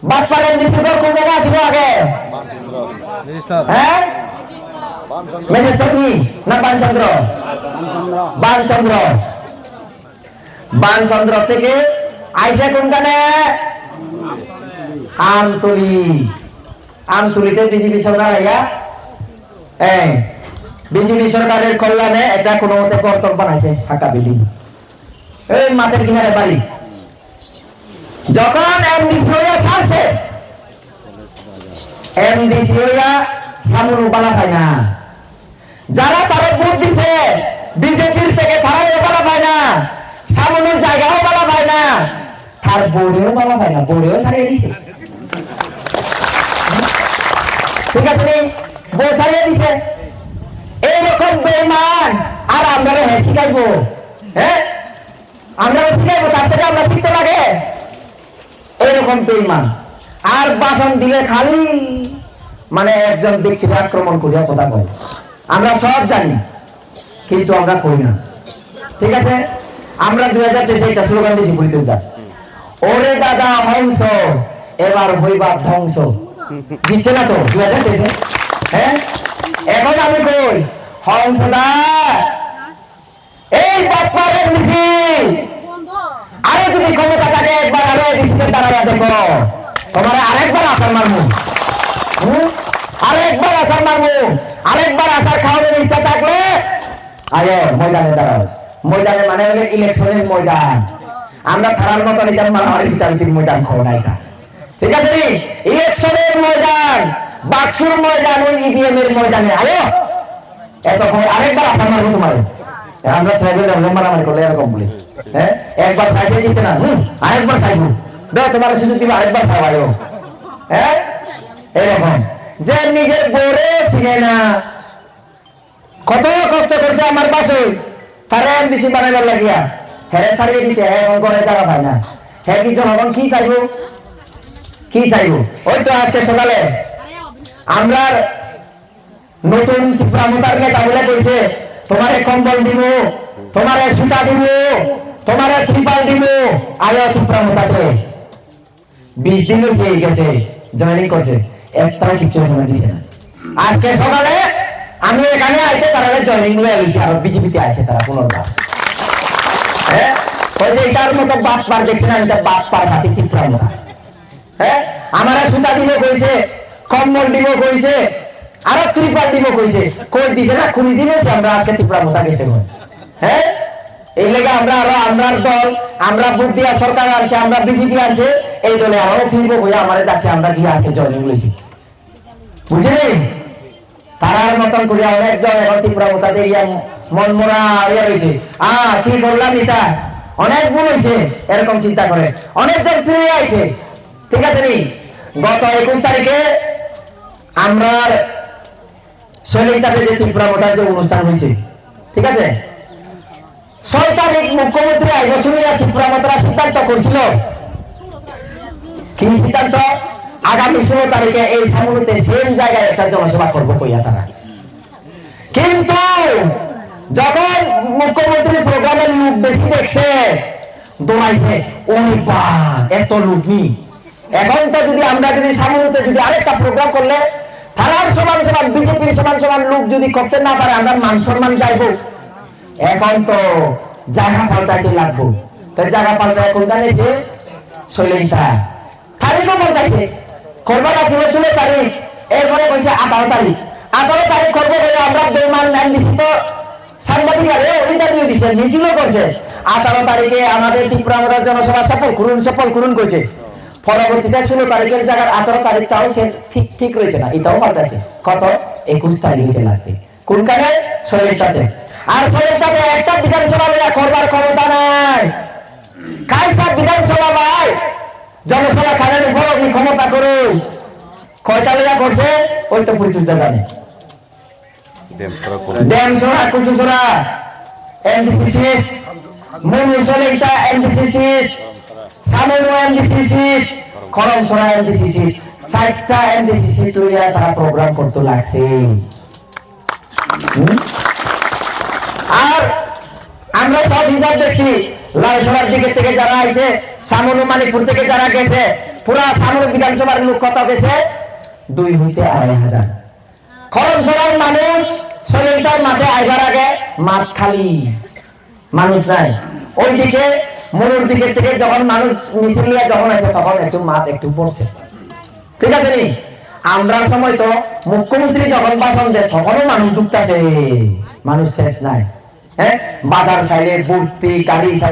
বাটপার এমডিসি তো কোন জায়গা ছিল আগে হ্যাঁ ম্যাজিস্ট্রেট না বানচন্দ্র বানচন্দ্র বানচন্দ্র থেকে আইসে কোনখানে আমতলিতে বিজেপি সরকার আইয়া বিজেপি সরকারের কল্যাণে এটা কোনো মতে কর্তব্য বানাইছে ফাঁকা বিল্ডিং এই মাঠের কিনারে বাড়ি যখন এমডিসি হইয়া ছাড়ছে এমডিসি হইয়া সামনে বালা পায় না যারা তারা ভোট দিছে বিজেপির থেকে তারাও বালা পায় না সামনের জায়গাও বালা পায় না তার বোর্ডেও বালা পায় না বোর্ডেও ছাড়িয়ে দিছে ঠিক আছে নি বউ ছাড়িয়ে দিছে এইরকম বেঈমান আর আমরা শিখাইবো হ্যাঁ আমরা শিখাইবো তার থেকে আমরা শিখতে লাগে এইরকম বেঈমান আর বাসন দিলে খালি মানে একজন ব্যক্তিকে আক্রমণ করিয়া কথা কয় আমরা সব জানি কিন্তু আমরা কই না ঠিক আছে আমরা 2023 এটা স্লোগান দিয়েছি পরিতোষদা ওরে দাদা হংস এবার হইবা ধ্বংস দিচ্ছে না তো 2023 হ্যাঁ এখন আমি কই হংসদা এই বাটপারের মিছিল আরে যদি ক্ষমতা থাকে একবার আরো ডিসিতে দাঁড়ায় দেখো তোমার আরেকবার আসার মারমু আরেকবার আসার মারমু আরেকবার আসার খাওয়ানোর ইচ্ছা থাকলে আয়ো ময়দানে দাঁড়াও ময়দানে মানে হলো ইলেকশনের ময়দান আমরা থানার মতো নিতাম মারামারি ভিতাভিতির ময়দান খাও নাই ঠিক আছে নি ইলেকশনের ময়দান বাক্সুর ময়দান ওই ইভিএম এর ময়দানে আয়ো এত আরেকবার আসার মারবো তোমার আমরা ট্রাইবেল মারামারি করলে এরকম বলে হ্যাঁ একবার চাইছে জিতে না আরেকবার চাইবো দাও তোমার সুযোগ দিবে আরেকবার চাইবায়ো হ্যাঁ এরকম যে নিজের বোরে চিনে না কত কষ্ট করছে আমার পাশে তারা এমডিসি বানাইবার লাগিয়া হেরে ছাড়িয়ে দিছে এখন ঘরে জায়গা পায় না হ্যাঁ কি জনগণ কি চাইবো ওই তো আজকে সকালে আমরা নতুন ত্রিপুরামতার নেতা বলে কইছে তোমারে কম্বল দিব তোমারে সুতা দিব তোমারে ত্রিপাল দিব আলো ত্রিপুরামতাতে 20 দিন হয়ে গেছে জয়েনিং করছে একটাও কিছু মনে দিছে না আজকে সকালে আমি এখানে আইতে তারা জয়েনিং হয়ে গেছে আর বিজেপিতে আছে তারা পুনর্বার হ্যাঁ কইছে এটার মতো বাপ পার দেখছি না এটা বাপ পার হাতে ত্রিপুরামতা হ্যাঁ আমারে সুতা দিব কইছে কম্বল দিব কইছে আর ত্রিপাল দিব কইছে কই দিছে না খুনি দিবেছে আমরা আজকে ত্রিপুরামতা গেছে হ্যাঁ এই লেগে আমরা আরো আমরার দল আমরা বুদ্ধি আর সরকার আছে আমরা বিজেপি আছে এই দলে আরো ফিরবো বইয়া আমারে ডাকছে আমরা গিয়ে আজকে জয়েনিং লইছি বুঝলি তারার মতন করিয়া অনেকজন এখন ত্রিপুরামতাতে ইয়া মনমরা ইয়া রয়েছে কি করলাম এটা অনেক ভুল হয়েছে এরকম চিন্তা করে অনেকজন ফিরে আইছে ঠিক আছে নি গত 21 তারিখে আমরা শৈলিকটাতে যে ত্রিপুরামতার যে অনুষ্ঠান হয়েছে ঠিক আছে 6 তারিখ মুখ্যমন্ত্রী আইবসুমিয়া ত্রিপুরামতারা সিদ্ধান্ত করছিল কি সিদ্ধান্ত আগামী 16 তারিখে এই সামুতে সেম জায়গায় একটা জনসভা করবো কইয়া তারা কিন্তু যখন মুখ্যমন্ত্রী প্রোগ্রামের লোক বেশি দেখছে দৌড়াইছে ওই বা এত লোক নি এখন তো যদি আমরা যদি সামুতে যদি আরেকটা প্রোগ্রাম করলে তারার সমান সমান বিজেপির সমান সমান লোক যদি করতে না পারে আমরা মান সম্মান যাইবো এখন তো জায়গা পাল্টাইতে লাগবো তো জায়গা পাল্টায় কোনটা নিয়েছে শৈলেনটা তারিখও পাল্টাইছে করবার আছে 16 তারিখ এরপরে কইছে 18 তারিখ করবো বলে আমরা বেমান নাম দিছি তো সাংবাদিক ইন্টারভিউ দিছে মিছিলও করছে 18 তারিখে আমাদের ত্রিপুরামতার জনসভা সফল করুন কইছে পরবর্তীতে 16 তারিখের জায়গায় 18 তারিখটাও ঠিক রয়েছে না এটাও পাল্টাইছে কত 21 তারিখ হয়েছে লাস্টে কোনখানে শৈলেনটাতে আর শৈলেনটাতে একটা বিধানসভা করবার ক্ষমতা নাই কাইসা বিধানসভা ভাই জনসভা খানের উপর আপনি ক্ষমতা করুন কয়টা লেখা করছে ওই তো পরিচর্যা জানে ড্যামসরা কুচুসরা এমডিসিসি মনুসলে এটা এমডিসিসি সামনো এমডিসিসি খরমসরা এমডিসিসি 4টা এমডিসিসি লইয়া তারা প্রোগ্রাম করতে লাগছে আর আমরা সব হিসাব দেখছি লালসরার দিকে থেকে যারা আইছে সামনো মানিকপুর থেকে যারা গেছে পুরা সামরিক বিধানসভার লোক কত গেছে 2 হইতে 2,500 খরম সরার মানুষ সলিলটার মাঠে আইবার আগে মাঠ খালি মানুষ নাই ওইদিকে মনুর দিকে থেকে যখন মানুষ মিছিল নিয়ে যখন আছে তখন একটু মাঠ একটু পড়ছে ঠিক আছে নি আমরা সময় তো মুখ্যমন্ত্রী যখন ভাষণ দেয় তখনও মানুষ ঢুকতেছে মানুষ শেষ নাই হ্যাঁ বাজার সাইডে ভর্তি গাড়ি সাইড